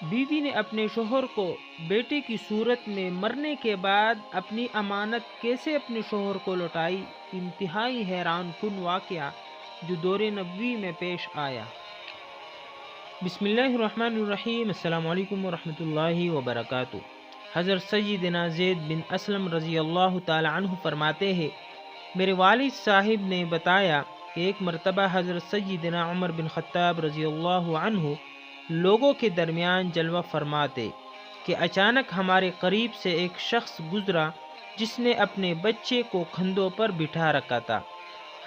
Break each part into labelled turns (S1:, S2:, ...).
S1: بیوی نے اپنے شوہر کو بیٹے کی صورت میں مرنے کے بعد اپنی امانت کیسے اپنے شوہر کو لوٹائی، انتہائی حیران کن واقعہ جو دور نبوی میں پیش آیا۔ بسم اللہ الرحمن الرحیم۔ السلام علیکم ورحمۃ اللہ وبرکاتہ۔ حضرت سیدنا زید بن اسلم رضی اللہ تعالی عنہ فرماتے ہیں، میرے والد صاحب نے بتایا کہ ایک مرتبہ حضرت سیدنا عمر بن خطاب رضی اللہ عنہ لوگوں کے درمیان جلوہ فرماتے کہ اچانک ہمارے قریب سے ایک شخص گزرا جس نے اپنے بچے کو کندھوں پر بٹھا رکھا تھا۔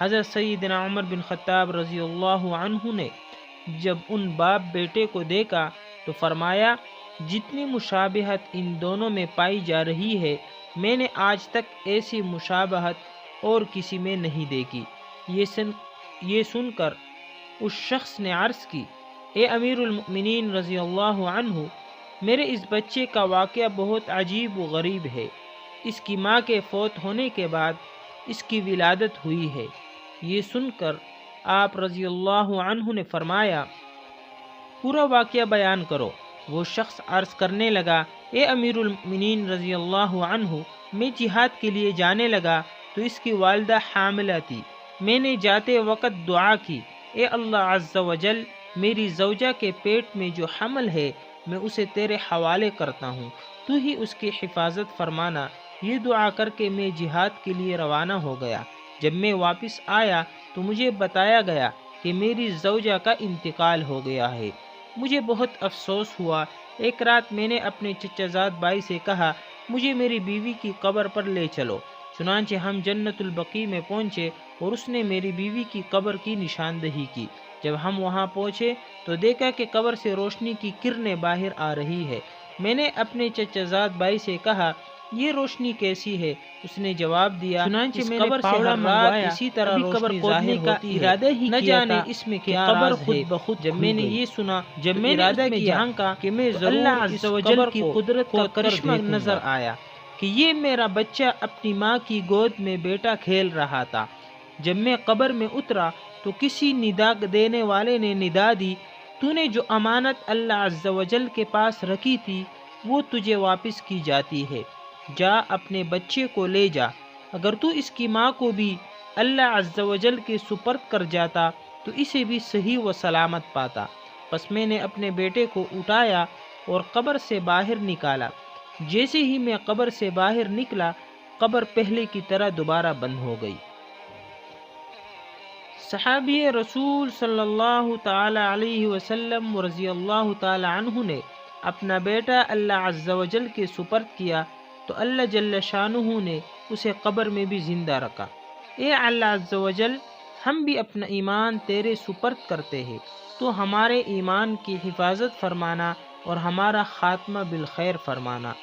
S1: حضرت سیدنا عمر بن خطاب رضی اللہ عنہ نے جب ان باپ بیٹے کو دیکھا تو فرمایا، جتنی مشابہت ان دونوں میں پائی جا رہی ہے، میں نے آج تک ایسی مشابہت اور کسی میں نہیں دیکھی۔ یہ سن کر اس شخص نے عرض کی، اے امیر المؤمنین رضی اللہ عنہ، میرے اس بچے کا واقعہ بہت عجیب و غریب ہے۔ اس کی ماں کے فوت ہونے کے بعد اس کی ولادت ہوئی ہے۔ یہ سن کر آپ رضی اللہ عنہ نے فرمایا، پورا واقعہ بیان کرو۔ وہ شخص عرض کرنے لگا، اے امیر المؤمنین رضی اللہ عنہ، میں جہاد کے لیے جانے لگا تو اس کی والدہ حاملہ تھی۔ میں نے جاتے وقت دعا کی، اے اللہ عز و جل، میری زوجہ کے پیٹ میں جو حمل ہے میں اسے تیرے حوالے کرتا ہوں، تو ہی اس کی حفاظت فرمانا۔ یہ دعا کر کے میں جہاد کے لیے روانہ ہو گیا۔ جب میں واپس آیا تو مجھے بتایا گیا کہ میری زوجہ کا انتقال ہو گیا ہے۔ مجھے بہت افسوس ہوا۔ ایک رات میں نے اپنے چچا زاد بھائی سے کہا، مجھے میری بیوی کی قبر پر لے چلو۔ چنانچہ ہم جنت البقیع میں پہنچے اور اس نے میری بیوی کی قبر کی نشاندہی کی۔ جب ہم وہاں پہنچے تو دیکھا کہ قبر سے روشنی کی کرنیں باہر آ رہی ہے۔ میں نے اپنے چچا زاد بھائی سے کہا، یہ روشنی کیسی ہے؟ اس نے جواب دیا، چنانچہ میں نے پاوڑا منگوایا، اسی طرح روشنی ظاہر ہوتی ہے، نہ جانے اس میں کیا راز ہے۔ جب میں نے یہ سنا، جب میں نے ارادہ کیا کہ میں اللہ عز و جل کی قدرت کا کرشمہ نظر آیا کہ یہ میرا بچہ اپنی ماں کی گود میں بیٹا کھیل رہا تھا۔ جب میں قبر میں اترا تو کسی ندا دینے والے نے ندا دی، تو نے جو امانت اللہ عز و جل کے پاس رکھی تھی وہ تجھے واپس کی جاتی ہے۔ جا اپنے بچے کو لے جا۔ اگر تو اس کی ماں کو بھی اللہ عز و جل کے سپرد کر جاتا تو اسے بھی صحیح و سلامت پاتا۔ پس میں نے اپنے بیٹے کو اٹھایا اور قبر سے باہر نکالا۔ جیسے ہی میں قبر سے باہر نکلا، قبر پہلے کی طرح دوبارہ بند ہو گئی۔ صحابی رسول صلی اللہ تعالی علیہ وسلم رضی اللہ تعالی عنہ نے اپنا بیٹا اللہ عز و جل کے سپرد کیا تو اللہ جل شانہ نے اسے قبر میں بھی زندہ رکھا۔ اے اللہ عز و جل، ہم بھی اپنا ایمان تیرے سپرد کرتے ہیں، تو ہمارے ایمان کی حفاظت فرمانا اور ہمارا خاتمہ بالخیر فرمانا۔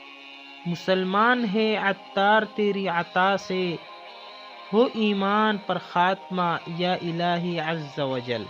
S1: مسلمان ہے عطار تیری عطا سے، ہو ایمان پر خاتمہ یا الہی عز و جل۔